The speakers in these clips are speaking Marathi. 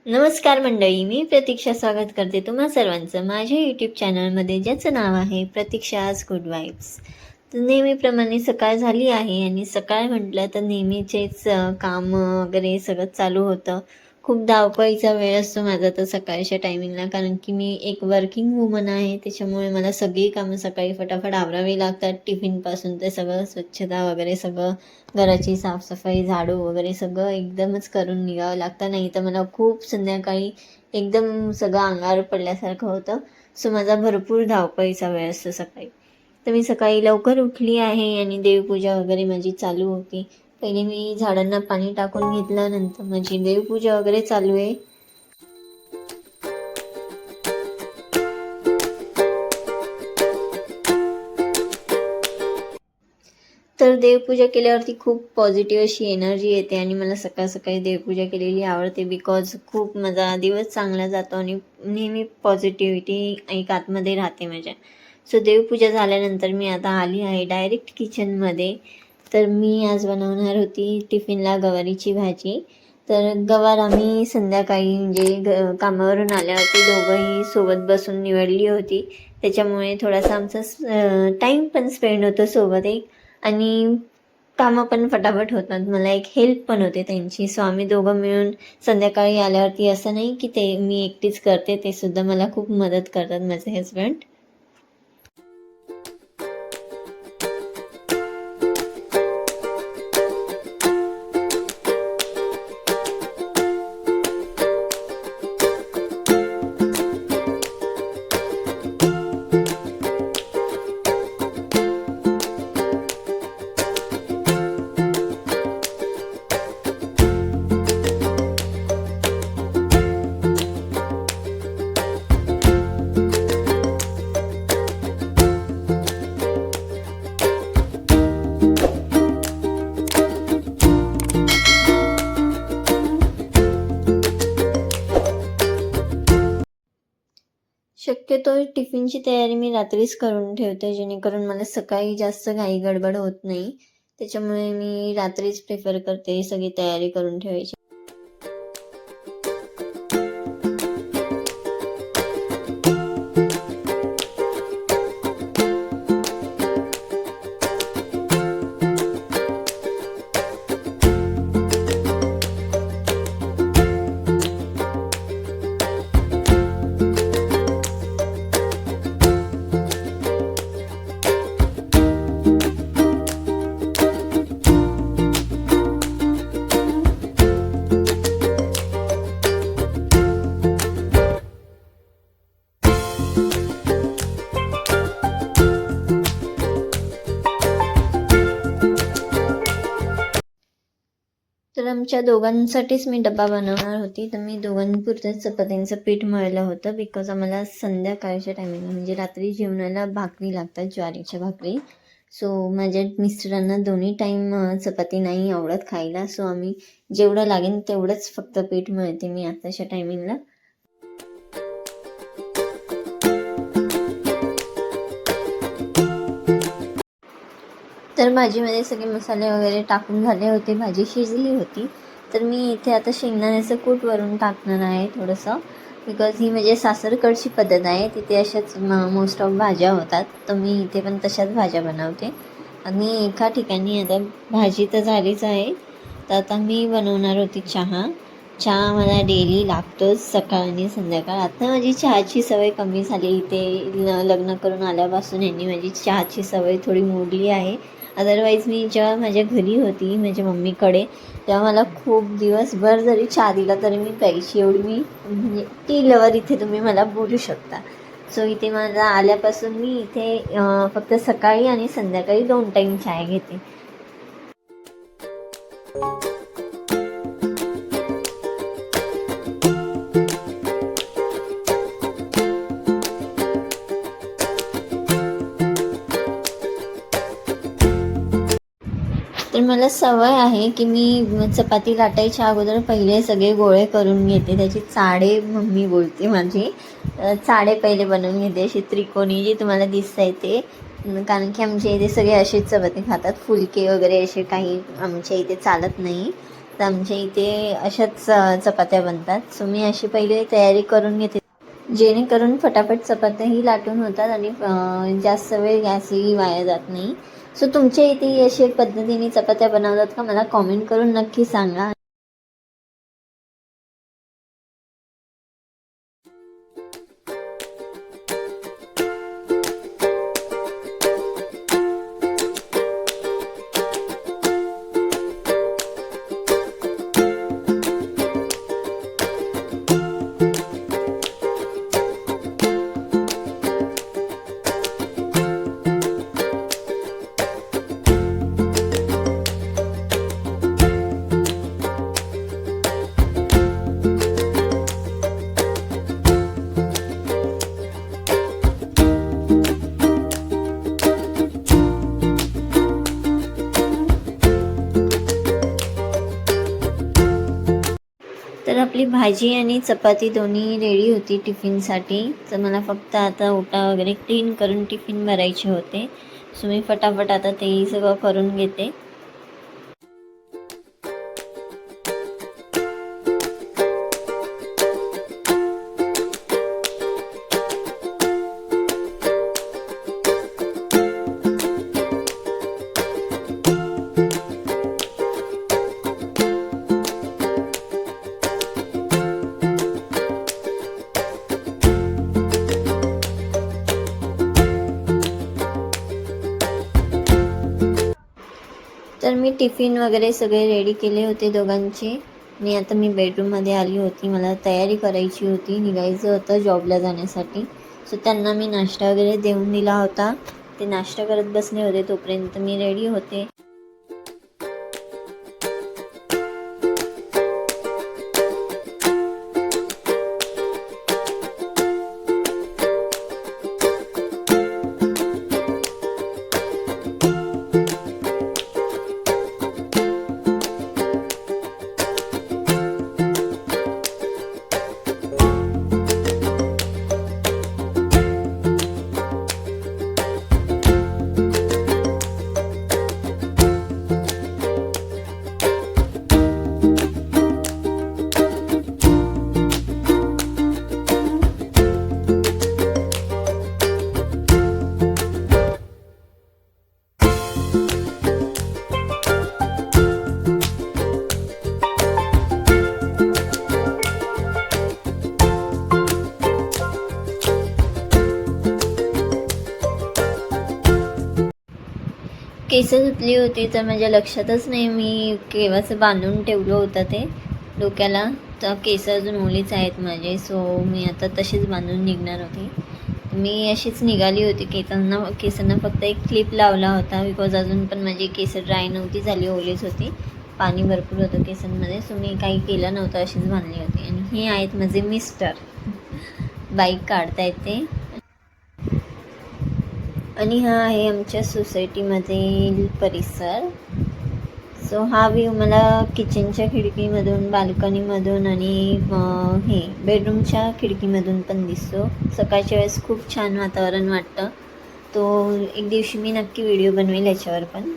नमस्कार मंडळी, मी प्रतीक्षा स्वागत करते तुम्हा सर्वांचं माझ्या यूट्यूब चॅनलमध्ये, ज्याचं नाव आहे प्रतीक्षाज गुड वाइब्स. तर नेहमीप्रमाणे सकाळ झाली आहे आणि सकाळ म्हटलं तर नेहमीचेच कामं वगैरे सगळं चालू होतं. खूप धावपळीचा वेळ असतो माझा तर सकाळच्या टायमिंगला, कारण की मी एक वर्किंग वुमन आहे. त्याच्यामुळे मला सगळी कामं सकाळी फटाफट आवरावी लागतात. टिफिनपासून ते सगळं स्वच्छता वगैरे सगळं, घराची साफसफाई, झाडू वगैरे सगळं एकदमच करून निघावं लागतं. नाही तर मला खूप संध्याकाळी एकदम सगळं अंगावर पडल्यासारखं होतं. सो माझा भरपूर धावपळीचा वेळ असतो सकाळी. तर मी सकाळी लवकर उठली आहे आणि देवपूजा वगैरे माझी चालू होती. पहिले मी झाडांना पाणी टाकून घेतलं, नंतर माझी देवपूजा वगैरे चालू आहे. तर देवपूजा केल्यावरती खूप पॉझिटिव्ह अशी एनर्जी येते आणि मला सकाळ सकाळी देवपूजा केलेली आवडते. बिकॉज खूप माझा दिवस चांगला जातो आणि नेहमी पॉझिटिव्हिटी एक आतमध्ये राहते माझ्या. सो देवपूजा झाल्यानंतर मी आता आली आहे डायरेक्ट किचनमध्ये. तर मी आज बनवणार होती टिफिनला गवारीची भाजी. तर गवार आम्ही संध्याकाळी म्हणजे कामावरून आल्यावरती दोघंही सोबत बसून निवडली होती. त्याच्यामुळे थोडासा आमचा टाईम पण स्पेंड होतो सोबत एक, आणि कामं पण फटाफट होतात. मला एक हेल्प पण होते त्यांची. सो आम्ही दोघं मिळून संध्याकाळी आल्यावरती असं नाही की ते मी एकटीच करते, ते सुद्धा मला खूप मदत करतात माझे हजबंड. शक्यतो टिफिनची तयारी मी रात्रीच करून ठेवते, जेणेकरून मला सकाळी जास्त घाई गडबड होत नाही. त्याच्यामुळे मी रात्रीच प्रेफर करते सगळी तयारी करून ठेवायची. तर आमच्या दोघांसाठीच मी डब्बा बनवणार होती. तर मी दोघांपुरतंच चपात्यांचं पीठ मळलं होतं. बिकॉज आम्हाला संध्याकाळच्या टायमिंगला म्हणजे रात्री जेवणाला भाकरी लागतात, ज्वारीच्या भाकरी. सो माझ्या मिस्टरांना दोन्ही टाईम चपाती नाही आवडत खायला. सो आम्ही जेवढं लागेल तेवढंच फक्त पीठ मळते मी आताच्या टायमिंगला. तर भाजीमध्ये सगळे मसाले वगैरे टाकून झाले होते, भाजी शिजली होती. तर मी इथे आता शेंगदाण्याचं कूट वरून टाकणार आहे थोडंसं. बिकॉज ही म्हणजे सासरकडची पद्धत आहे, तिथे अशाच मोस्ट ऑफ भाज्या होतात. तर मी इथे पण तशाच भाज्या बनवते. आणि एका ठिकाणी आता भाजी तर झालीच आहे. तर आता मी बनवणार होती चहा. चहा मला डेली लागतोच, सकाळ आणि संध्याकाळ. आता माझी चहाची सवय कमी झाली. इथे लग्न करून आल्यापासून यांनी माझी चहाची सवय थोडी मोडली आहे. अदरवाईज मी जेव्हा माझ्या घरी होती माझ्या मम्मीकडे, तेव्हा मला खूप दिवसभर जरी चहा दिला तरी मी प्यायची, एवढी मी म्हणजे टी लवर इथे तुम्ही मला बोलू शकता. सो इथे माझा आल्यापासून मी इथे फक्त सकाळी आणि संध्याकाळी 2 टाईम चहा घेते. तर मला सवय आहे की मी चपाती लाटायच्या अगोदर पहिले सगळे गोळे करून घेते. त्याची चाळे मम्मी बोलते माझी. चाळे पहिले बनवून घेते, अशी त्रिकोणी जी तुम्हाला दिसतंय ते. कारण की आमच्या इथे सगळे असेच चपाती खातात, फुलके वगैरे असे काही आमच्या इथे चालत नाही. तर आमच्या इथे अशाच चपात्या बनतात. सो मी अशी पहिले तयारी करून घेते, जेणेकरून फटाफट चपात्याही लाटून होतात आणि जास्त वेळ गॅसही वाया जात नाही. सो तुमच्या इथे अशी पद्धतीने चपात्या बनवतात का, मला कॉमेंट करून नक्की सांगा. तर आपली भाजी आणि चपाती दोन्ही रेडी होती टिफिनसाठी. तर मला फक्त आता ओटा वगैरे क्लीन करून टिफिन भरायचे होते. सो मी फटाफट आता तेही सगळं करून घेते. तर मी टिफिन वगैरे सगळे रेडी केले होते दोघांचे. आणि आता मी बेडरूममध्ये आली होती. मला तयारी करायची होती, निघायचं होतं जॉबला जाण्यासाठी. सो त्यांना मी नाश्ता वगैरे देऊन दिला होता. ते नाश्ता करत बसले होते, तोपर्यंत मी रेडी होते. केस धुतली होती तर माझ्या लक्षातच नाही मी केव्हाचं बांधून ठेवलं होतं ते डोक्याला. तर केस अजून ओलीच आहेत माझे. सो मी आता तशीच बांधून निघणार होती. मी अशीच निघाली होती. केसांना फक्त एक क्लिप लावला होता, बिकॉज अजून पण माझी केस ड्राय नव्हती झाली, ओलीच होती, पाणी भरपूर होतं केसांमध्ये. सो मी काही केलं नव्हतं, अशीच बांधली होती. आणि हे आहेत माझे मिस्टर, बाईक काढतायत ते. आणि हा आहे आमच्या सोसायटीमधील परिसर. सो हा व्ह्यू मला किचनच्या खिडकीमधून, बाल्कनीमधून आणि हे बेडरूमच्या खिडकीमधून पण दिसतो. सकाळच्या वेळेस खूप छान वातावरण वाटतं. तो एक दिवशी मी नक्की व्हिडिओ बनवेल याच्यावर पण.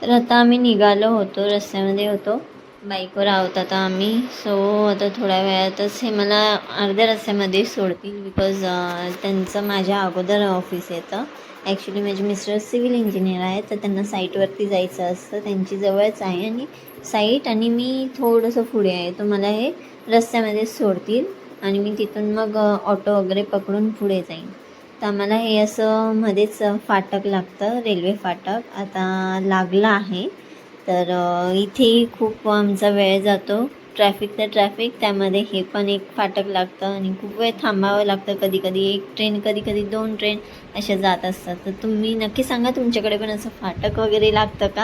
तर आता आम्ही निघालो होतो, रस्त्यामध्ये होतो, बाईकवर आहोत आता आम्ही. सो आता थोड्या वेळातच हे मला अर्ध्या रस्त्यामध्ये सोडतील, बिकॉज त्यांचं माझ्या अगोदर ऑफिस येतं. ॲक्च्युली माझे मिस्टर सिव्हिल इंजिनियर आहेत, तर त्यांना साईटवरती जायचं असतं. त्यांची जवळच आहे आणि साईट, आणि मी थोडंसं पुढे आहे. तर मला हे रस्त्यामध्ये सोडतील आणि मी तिथून मग ऑटो वगैरे पकडून पुढे जाईन. तर आम्हाला हे असं मध्येच फाटक लागतं, रेल्वे फाटक आता लागलं आहे. तर इथेही खूप आमचा वेळ जातो. ट्रॅफिक तर ट्रॅफिक, त्यामध्ये हे पण एक फाटक लागतं आणि खूप वेळ थांबावं लागतं. कधी कधी एक ट्रेन, कधी कधी 2 ट्रेन अशा जात असतात. तर तुम्ही नक्की सांगा, तुमच्याकडे पण असं फाटक वगैरे लागतं का?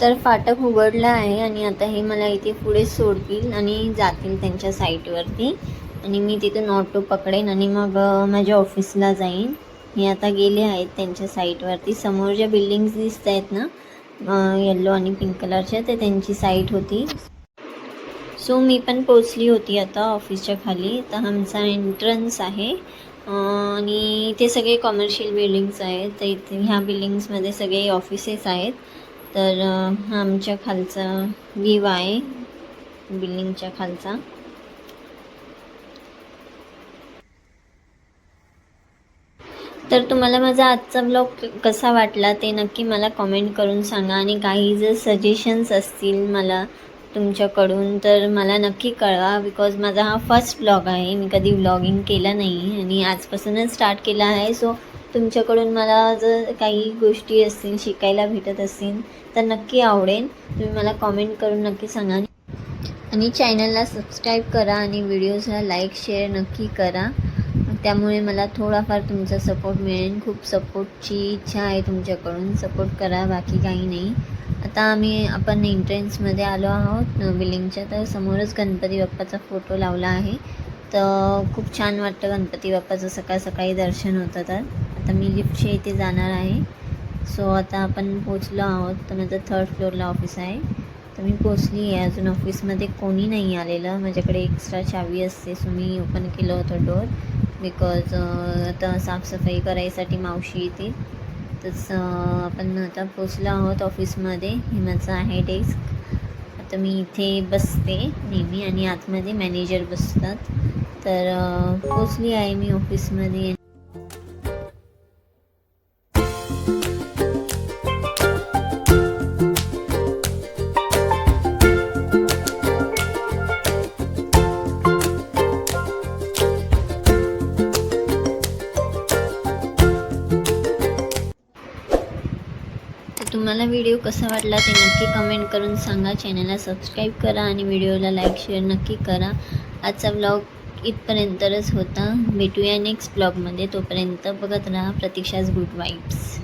तर फाटक उघडला आहे आणि आता हे मला इथे पुढे सोडतील आणि जातील त्यांच्या साईटवरती आणि मी तिथून ऑटो पकडेन आणि मग माझ्या ऑफिसला जाईन. हे आता गेले आहेत त्यांच्या साईटवरती. समोर ज्या बिल्डिंग्स दिसत आहेत ना येल्लो आणि पिंक कलरच्या, ते त्यांची साईट होती. सो मी पण पोचली होती आता ऑफिसच्या खाली. तर आमचा एंट्रन्स आहे आणि इथे सगळे कॉमर्शियल बिल्डिंग्स आहेत. तर इथे ह्या बिल्डिंग्समध्ये सगळे ऑफिसेस आहेत. तर हा आमच्या खालचा व्ह्यू आहे बिल्डिंगच्या खालचा. तर तुम्हाला माझा आजचा ब्लॉग कसा वाटला ते नक्की मला कमेंट करून सांगा आणि काही जर सजेशन्स असतील मला तुमच्याकडून तर मला नक्की कळवा. बिकॉज माझा हा फर्स्ट ब्लॉग आहे, मी कधी व्लॉगिंग केलं नाही आणि आजपासूनच स्टार्ट केला आहे. सो तुमच्याकडून मला जर काही गोष्टी असतील शिकायला भेटत असतील तर नक्की आवडेल. तुम्ही मला कमेंट करून नक्की सांगा आणि चॅनलला सबस्क्राईब करा आणि व्हिडिओजला लाईक शेअर नक्की करा. त्यामुळे मला थोडाफार तुमचा सपोर्ट मिळेल. खूप सपोर्टची इच्छा आहे तुमच्याकडून. सपोर्ट करा, बाकी काही नाही. आता आपण एंट्रन्समध्ये आलो आहोत बिल्डिंगच्या. तर समोरच गणपती बाप्पाचा फोटो लावला आहे. तर खूप छान वाटतं गणपती बाप्पाचं सकाळ सकाळी दर्शन होतं. तर आता मी लिफ्टच्या इथे जाणार आहे. सो आता आपण पोचलो आहोत. तर माझं 3rd फ्लोअरला ऑफिस आहे. तर मी पोचली आहे. अजून ऑफिसमध्ये कोणी नाही आलेलं. माझ्याकडे एक्स्ट्रा चावी असते. सो मी ओपन केलं होतं डोअर बिकॉज आता साफसफाई करायसाठी मावशी येते. तसं आपण आता पोचलो आहोत ऑफिसमध्ये. हे माझं आहे डेस्क. आता मी इथे बसते नेहमी आणि आतमध्ये मॅनेजर बसतात. तर पोचली आहे मी ऑफिसमध्ये. तुम्हाला व्हिडिओ कसा वाटला ते नक्की कमेंट करून सांगा. चॅनलला सबस्क्राईब करा आणि व्हिडिओला लाईक शेअर नक्की करा. आजचा ब्लॉग इथपर्यंतच होता. भेटूया नेक्स्ट ब्लॉगमध्ये. तोपर्यंत बघत राहा प्रतीक्षाज गुड वाईब्स.